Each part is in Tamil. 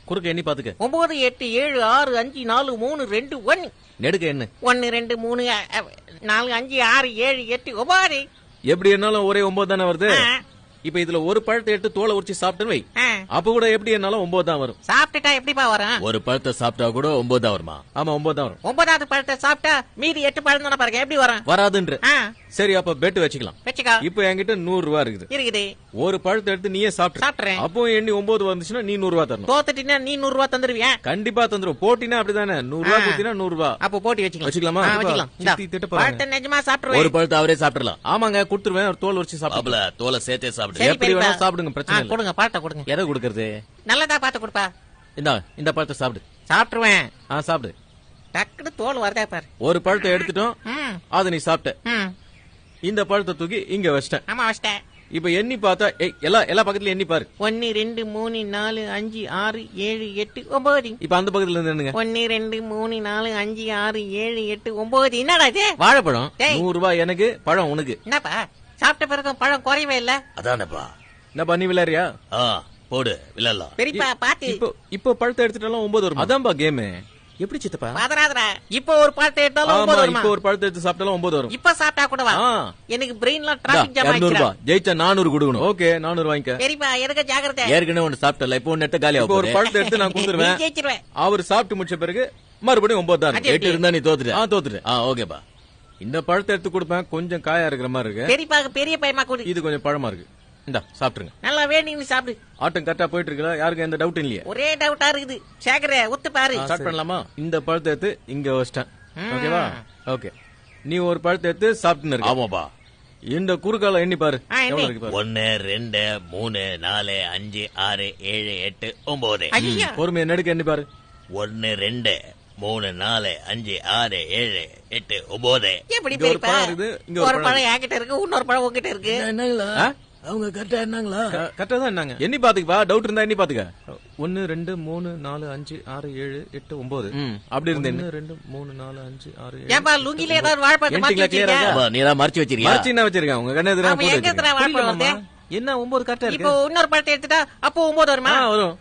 குறுக்க எண்ணி பாத்துக்க. 9 8 7 6 5 4 3 2 1. நெடுக்க எண்ணு. 1 2 3 4 5 6 7 8 9. எப்படி என்னாலும் ஒரே 9 தானே வருது. இப்ப இதுல ஒரு பழத்தை எடுத்து தோலை உரிச்சு சாப்பிட்டு வை. அப்ப கூட எப்படி என்னாலும் 9 தான் வரும். சாப்பிட்டுட்டா எப்படிப்பா வரும்? ஒரு பழத்தை சாப்பிட்டா கூட 9 தான் வருமா? ஆமா 9 தான் வரும். 9வது பழத்தை சாப்பிட்டா மீதி 8 பழம் தானே பாருங்க, எப்படி வரும்? வராதுன்ற. சரி அப்ப பெட் வச்சுக்கலாம். வச்சுக்கோ. இப்ப என்கிட்ட 100 ரூபா இருக்குது. ஒரு பழத்தை எடுத்து நீயே சாப்பிட்டுறேன். அப்போ எண்ணி 9 வந்துச்சுன்னா நீ 100 ரூபா தரணும். தோத்துட்டீங்கன்னா நீ 100 ரூபா தந்துருவியா? கண்டிப்பா தந்துரும். போட்டினா அப்படிதானே, 100 ரூபா கொடுத்தீங்கன்னா 100 ரூபா. அப்போ போட்டி வச்சுக்கலாமா? வச்சுக்கலாம். நிஜமா சாப்பிடுவேன். ஒரு பழத்தை அவரே சாப்பிடலாம். ஆமாங்க கொடுத்துருவேன். ஒரு தோல் உரிச்சு சாப்பிடல. தோலை சேர்த்தே சாப்பிடு. எப்படி வேணா சாப்பிடுங்க, பிரச்சனை இல்ல. கொடுங்க பழத்தை கொடுங்க. எதை கொடுக்கறது? நல்லதா பார்த்து கொடுப்பா. இந்த பழத்தை சாப்பிடு. சாப்பிட்டுருவேன். சாப்பிடு. டக்குனு தோல் வருதா பாரு. ஒரு பழத்தை எடுத்துட்டோம், அதை நீ சாப்பிட்ட. இந்த பழத்தை தூக்கி இங்க வச்சிட்டேன். ஆமா வச்சிட்டேன். இப்ப எண்ணி பார்த்தா எல்லா பக்கத்துல எண்ணி பாரு. 1 2 3 4 5 6 7 8 9. இப்ப அந்த பக்கத்துல இருந்து என்னங்க? 1 2 3 4 5 6 7 8 9. என்னடா இது? வாழைப்பழம். 100 ரூபாய் எனக்கு, பழம் உனக்கு. என்னப்பா சாப்பிட்ட பிறகு பழம் குறையவே இல்ல? அதானப்பா. என்னப்பா நீ விளையாடுறியா? போடு விளையாடலாம். பெரியப்பா பாத்து. இப்போ பழத்தை எடுத்துட்டாலும் 9 வரும். அதான்பா கேம். எப்படி சித்தப்பா? பாதராதரா. இப்போ ஒரு பழத்தை எடுத்தாலும் 9 வரும். இப்போ ஒரு பழத்தை எடுத்து சாப்பிட்டாலும் 9 வரும். இப்ப சாப்பிட்டா கூட வா. எனக்கு பிரெயின்ல டிராபிக் ஜாம் ஆயிடுச்சு. 200 ரூபாய் ஜெயிச்சா 400 கொடுக்கணும். ஓகே 400 வாங்கிக்க. பெரியப்பா எனக்கு ஜாக்கிரதை. ஏற்கனவே ஒன்னு சாப்பிட்டல, இப்போ ஒன்னு எடுத்து காலியா. இப்போ ஒரு பழத்தை எடுத்து நான் கொடுத்துருவேன். ஜெயிச்சிருவேன். அவர் சாப்பிட்டு முடிச்ச பிறகு மறுபடியும் 9 தான். 8 இருந்தா நீ தோத்துட்ட. தோத்துட்ட. ஓகேப்பா. இந்த பழத்தை எடுத்து கொடுப்பேன். கொஞ்சம் காயா இருக்கிற மாதிரி இருக்கு. பெரியப்பா பெரிய பையமா கொடு. இது கொஞ்சம் பழமா இருக்கு. இந்தா சாப்பிட்டுருங்க. நல்லா வேணும்னு சாப்பிடு. ஆட்டம் கரெக்டா போயிட்டு இருக்குல்ல? யாருக்கு எந்த டவுட் இல்லையா? ஒரே டவுட்டா இருக்குது. சேகரே ஒத்து பாரு. ஸ்டார்ட் பண்ணலாமா? இந்த பழத்தை எடுத்து இங்க வச்சிட்டேன். ஓகேவா? ஓகே. நீ ஒரு பழத்தை எடுத்து சாப்பிட்டுன்னு இருக்க. ஆமாப்பா. இந்த குறுக்கால எண்ணி பாரு. 1 2 3 4 5 6 7 8 9. பொறுமையா நெடுக்க எண்ணி பாரு. 1 2 3 4 5 6 7 8 9. எப்படி பெரியப்பா? ஒரு பழம் என்கிட்ட இருக்கு, இன்னொரு பழம் உங்ககிட்ட இருக்கு. அவங்க கரெக்டா என்னங்களா? கரெக்டா தான் என்னங்க. எண்ணி பாத்துக்கப்பா. டவுட் இருந்தா எண்ணி பாத்துக்க. 1 2 3 4 5 6 7 8 9. அப்படி இருந்தேன். 1 2 3 4 5 6 7. ஏப்பா லுங்கில ஏதாவது வாழைப்பழம் மாத்தி வச்சிருக்கியா? நீ தான் மறைச்சு வச்சிருக்கியா? மறைச்சு என்ன வச்சிருக்கேன்? உங்க கண்ணே எதிரா போடு. எங்கடா வாழைப்பழம்? என்ன 9 கரெக்டா இருக்கு. இப்போ இன்னொரு பழத்தை எடுத்துட்டா அப்போ 9 வருமா? வரும்.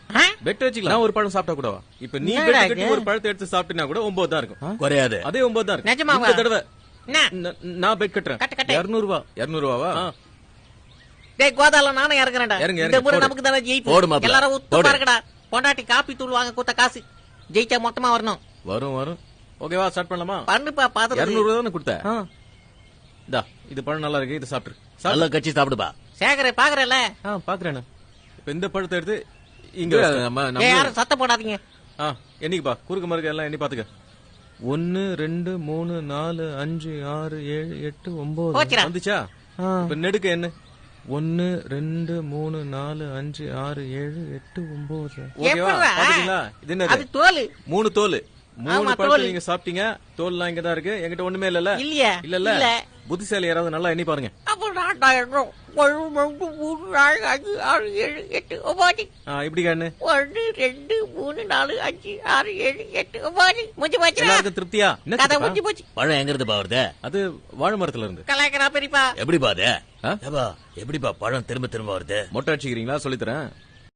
பெட் வச்சுக்கலாம். நான் ஒரு பழம் சாப்பிட்டா கூடவா? இப்ப நீ பெட் கட்டி ஒரு பழத்தை எடுத்து சாப்பிட்டினா கூட 9 தான் இருக்கும். குறையாது. அதே 9 தான் இருக்கும். நிஜமாவா? இந்த தடவை நான் பெட் கட்டுறேன். 200 ரூபாய். 200 ரூபாவா? டேய் கோதால நானே இறங்குறேன்டா. இந்த முறை நமக்கு தான ஜெயிப்பு. எல்லாரும் ஒத்து பாருங்கடா. பொண்டாட்டி காப்பி தூள் வாங்க கொடுத்த காசு ஜெயிச்சா மொத்தமா வரணும். வரும். ஓகேவா? ஸ்டார்ட் பண்ணலாமா? பண்ணுப்பா. பாத்து 200 ரூபாய் தான கொடுத்த. இந்தா இது பழம் நல்லா இருக்கு. இது சாப்பிடு. நல்லா கட்சி சாப்பிடுப்பா. சேகரே பாக்குறல? பாக்குறேன். இப்ப இந்த பழத்தை எடுத்து இங்க யாரும் சத்தம் போடாதீங்க. என்னைக்குப்பா குறுக்கு மறுக்க எல்லாம் எண்ணி பாத்துக்க. 1 2 3 4 5 6 7 8 9 வந்துச்சா? இப்ப நெடுக்க என்ன? 1 2 3 4 5 6 7 8 9. ஓகேவா? பாத்தீங்களா? இது என்னது? அது தோல். 3 தோல். 3 பழத்தை நீங்க சாப்பிட்டீங்க. தோல்லாம் இங்க தான் இருக்கு. என்கிட்ட ஒண்ணுமே இல்ல. இல்ல. புத்திசாலி யாராவது நல்லா எண்ணி பாருங்க. இப்படி கண்ணு 1 2 3 4 5 6 7 8 9 முடிஞ்சு போச்சு. எல்லாருக்கும் திருப்தியா? கதை முடிஞ்சு போச்சு. பழம் எங்க இருந்து வருது? அது வாழை மரத்துல இருந்து. கலாய்க்கிறா பெரியப்பா. எப்படிப்பா அது? எப்படிப்பா பழம் திரும்ப வருது? மொட்டை அடிச்சுக்கிறீங்களா? சொல்லித்தரேன்.